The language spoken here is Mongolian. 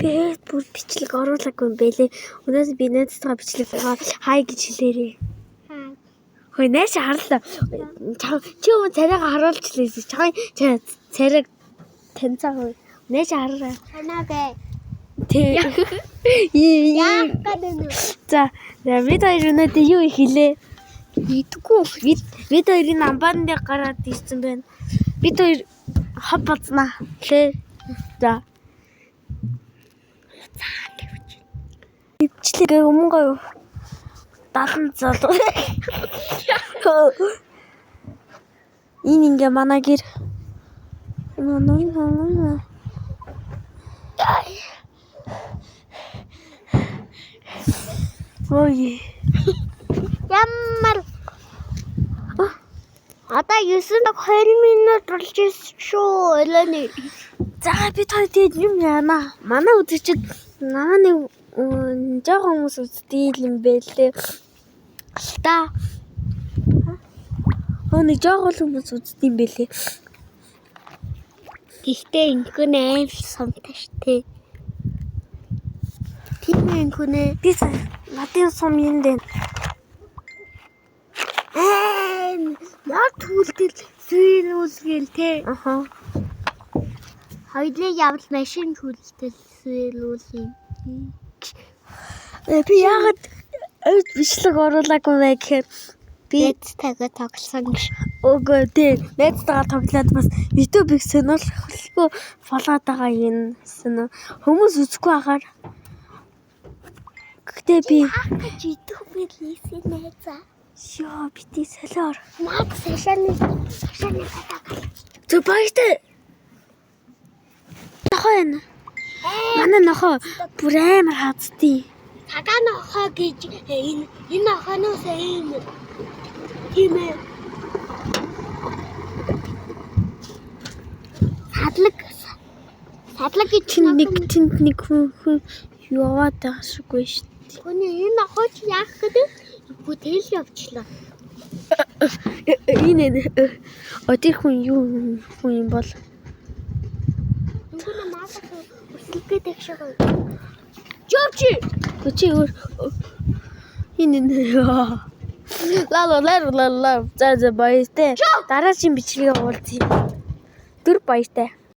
Би бүр бичлэг оруулаагүй юм бэлээ. Өнөөдөр би найзтайгаа бичлэг хай гэж хэлээрээ. Хөөе нээш харлаа. Чи өмнө царайгаа харуулж лээсэн. Чамайг царайг таньцаа. Нээш хараа. Танаа бай. Тэг. Яах гэдэг нь. За, бид хоёр өнөөдөр юу хэлээ? Мэдгүй. Бид хоёрын амбаан дээр гараад ирсэн байна. Бид хоёр хоб базнаа. Лээ. За. Ивчлэг өмнө 70 залуу. Энэ ингээ манай гэр. Ой. Ямар одоо 9-20 минут болж ирсэн шүү. Элэний. За бид хоёр тэгээд юм яана. Манай үзэгчд намаа нэг жоохон хүмүүс үздэг юм бэлээ. Та нэг жоохон хүмүүс үздэг юм бэлээ. Гэхдээ инкүн аим сумтай штэ. Тийм инкүнэ. Би надын сум юм дээ. Яа түлдэл сүйрүүлгээл те. Аха. Хоёулаа явал машин түлдэл сүйрүүлээ. Би яагаад бичлэг оруулаагүй вэ гэхээр би тага тоглосон гэж. Үгүй тий. Найзтайгаа тоглоод бас YouTube-ийг сонирхолгүй фоллоод байгаа юм сонио. Хүмүүс үзэхгүй ахаар. Гэтэ би YouTube-ийг хийсэн найзаа. Яа бити солиор. Наад сашааны байдаг. Зөв баяртай. Нохоо энэ. Манай нохоо бүр амар хацдیں۔ Цагаан нохоо гэж энэ нохооноос ийм тийм ээ. Садлаг гэж тэнд нэг хүн яваад байгаа шиггүй шүү дээ. Хүний энэ нохоо чи яах гэдэг? Бүтэл явчлаа. Энэ тэр хүн юу хүн юм бол? Үнэн маасаа өсөлтөд тэгшээ. Жовчи. Чи өөр энэ лаа за баяртай. Дараагийн бичлэгээ уулзъя. Дүр баяртай.